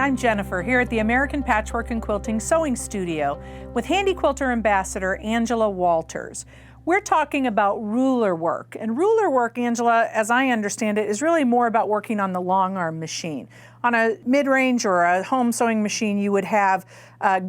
I'm Jennifer here at the American Patchwork and Quilting Sewing Studio with Handi Quilter Ambassador Angela Walters. We're talking about ruler work. And ruler work, Angela, as I understand it, is really more about working on the long arm machine. On a mid-range or a home sewing machine, you would have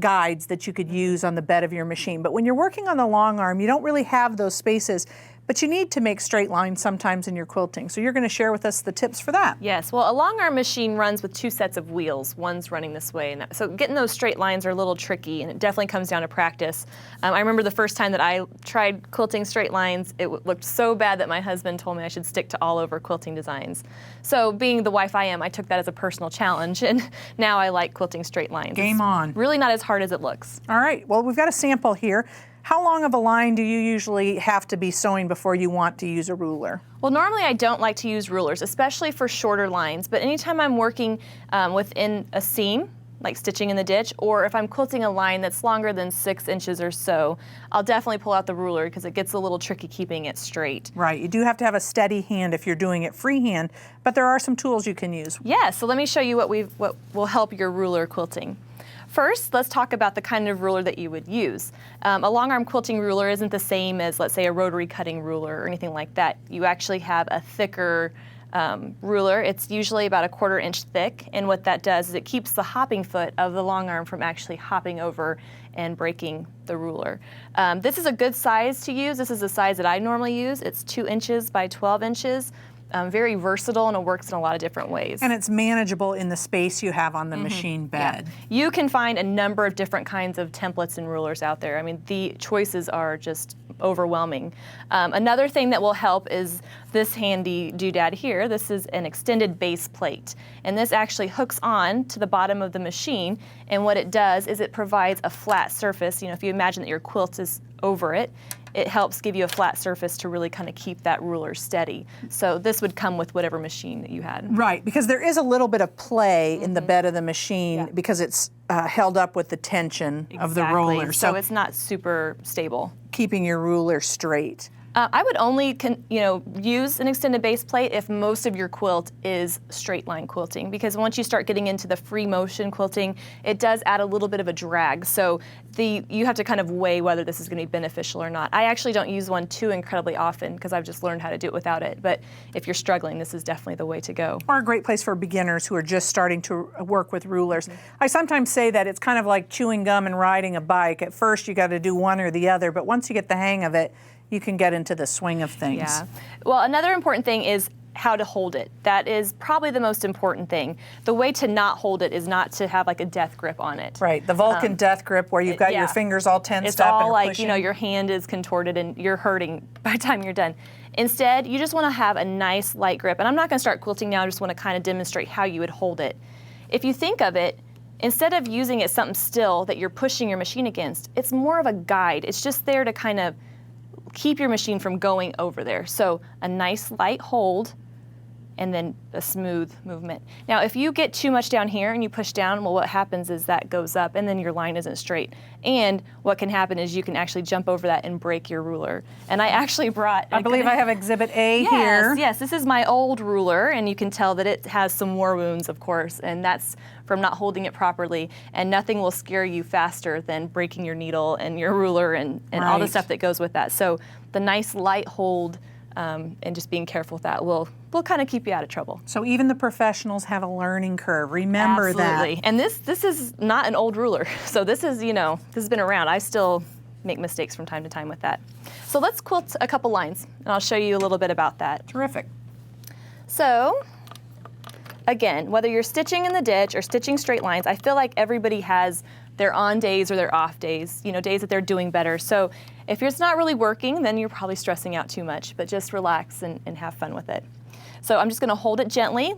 guides that you could use on the bed of your machine. But when you're working on the long arm, you don't really have those spaces. But you need to make straight lines sometimes in your quilting. So you're going to share with us the tips for that. Yes, well, a long arm machine runs with two sets of wheels. One's running this way. And so getting those straight lines are a little tricky, and it definitely comes down to practice. I remember the first time that I tried quilting straight lines, it looked so bad that my husband told me I should stick to all over quilting designs. So being the wife I am, I took that as a personal challenge, and now I like quilting straight lines. Game on. It's really not as hard as it looks. All right, well, we've got a sample here. How long of a line do you usually have to be sewing before you want to use a ruler? Well, normally I don't like to use rulers, especially for shorter lines, but anytime I'm working within a seam, like stitching in the ditch, or if I'm quilting a line that's longer than 6 inches or so, I'll definitely pull out the ruler because it gets a little tricky keeping it straight. Right, you do have to have a steady hand if you're doing it freehand, but there are some tools you can use. Yeah, so let me show you what will help your ruler quilting. First, let's talk about the kind of ruler that you would use. A long arm quilting ruler isn't the same as, let's say, a rotary cutting ruler or anything like that. You actually have a thicker ruler. It's usually about 1/4 inch thick, and what that does is it keeps the hopping foot of the long arm from actually hopping over and breaking the ruler. This is a good size to use. This is the size that I normally use. It's 2 inches by 12 inches. Very versatile, and it works in a lot of different ways. And it's manageable in the space you have on the machine bed. Yeah. You can find a number of different kinds of templates and rulers out there. I mean, the choices are just overwhelming. Another thing that will help is this handy doodad here. This is an extended base plate, and this actually hooks on to the bottom of the machine, and what it does is it provides a flat surface. You know, if you imagine that your quilt is over it, it helps give you a flat surface to really kind of keep that ruler steady. So this would come with whatever machine that you had. Right, because there is a little bit of play in the bed of the machine because it's held up with the tension of the roller. So it's not super stable. Keeping your ruler straight. I would only use an extended base plate if most of your quilt is straight line quilting, because once you start getting into the free motion quilting, it does add a little bit of a drag. So you have to kind of weigh whether this is going to be beneficial or not. I actually don't use one too incredibly often because I've just learned how to do it without it. But if you're struggling, this is definitely the way to go. Or a great place for beginners who are just starting to work with rulers. I sometimes say that it's kind of like chewing gum and riding a bike. At first you got to do one or the other, but once you get the hang of it, you can get into the swing of things. Yeah. Well, another important thing is how to hold it. That is probably the most important thing. The way to not hold it is not to have like a death grip on it. Right, the Vulcan death grip where you've got your fingers all tensed up and all like, pushing. your hand is contorted and you're hurting by the time you're done. Instead, you just want to have a nice light grip. And I'm not going to start quilting now, I just want to kind of demonstrate how you would hold it. If you think of it, instead of using it something still that you're pushing your machine against, it's more of a guide. It's just there to kind of keep your machine from going over there. So a nice light hold and then a smooth movement. Now, if you get too much down here and you push down, well, what happens is that goes up and then your line isn't straight. And what can happen is you can actually jump over that and break your ruler. And I actually brought... I believe I have Exhibit A here. Yes, this is my old ruler, and you can tell that it has some war wounds, of course, and that's from not holding it properly. And nothing will scare you faster than breaking your needle and your ruler and all the stuff that goes with that. So the nice light hold and just being careful with that will kind of keep you out of trouble. So even the professionals have a learning curve. Remember Absolutely. that. And this is not an old ruler. So this is, this has been around. I still make mistakes from time to time with that. So let's quilt a couple lines, and I'll show you a little bit about that. Terrific. So again, whether you're stitching in the ditch or stitching straight lines, I feel like everybody has their on days or their off days, days that they're doing better. So if it's not really working, then you're probably stressing out too much, but just relax and have fun with it. So I'm just gonna hold it gently.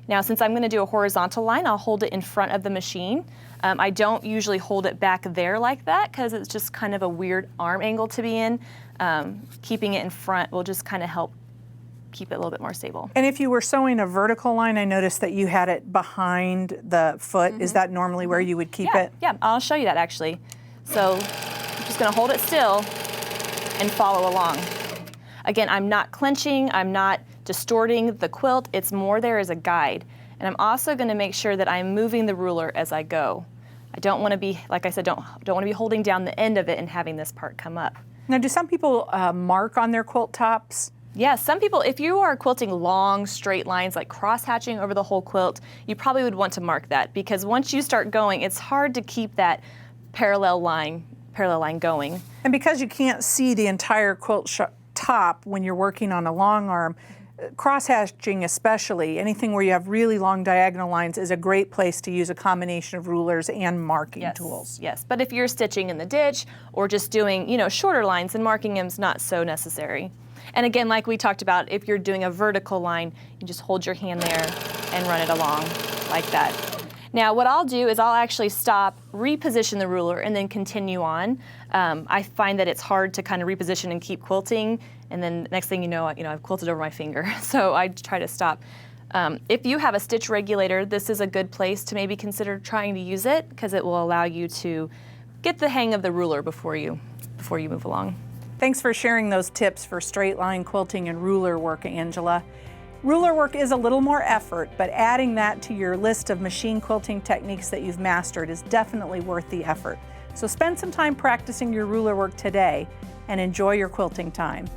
Now, since I'm gonna do a horizontal line, I'll hold it in front of the machine. I don't usually hold it back there like that because it's just kind of a weird arm angle to be in. Keeping it in front will just kind of help keep it a little bit more stable. And if you were sewing a vertical line, I noticed that you had it behind the foot. Is that normally where you would keep it? Yeah, I'll show you that actually. So I'm just gonna hold it still and follow along. Again, I'm not clenching, I'm not distorting the quilt, it's more there as a guide. And I'm also going to make sure that I'm moving the ruler as I go. I don't want to be, like I said, don't want to be holding down the end of it and having this part come up. Now, do some people mark on their quilt tops? Yes, some people, if you are quilting long, straight lines, like cross-hatching over the whole quilt, you probably would want to mark that, because once you start going, it's hard to keep that parallel line going. And because you can't see the entire quilt top when you're working on a long arm, cross-hatching especially, anything where you have really long diagonal lines is a great place to use a combination of rulers and marking tools. Yes, but if you're stitching in the ditch or just doing, shorter lines, then marking them is not so necessary. And again, like we talked about, if you're doing a vertical line, you just hold your hand there and run it along like that. Now what I'll do is I'll actually stop, reposition the ruler, and then continue on. I find that it's hard to kind of reposition and keep quilting, and then next thing you know, I've quilted over my finger. So I try to stop. If you have a stitch regulator, this is a good place to maybe consider trying to use it, because it will allow you to get the hang of the ruler before you move along. Thanks for sharing those tips for straight line quilting and ruler work, Angela. Ruler work is a little more effort, but adding that to your list of machine quilting techniques that you've mastered is definitely worth the effort. So spend some time practicing your ruler work today and enjoy your quilting time.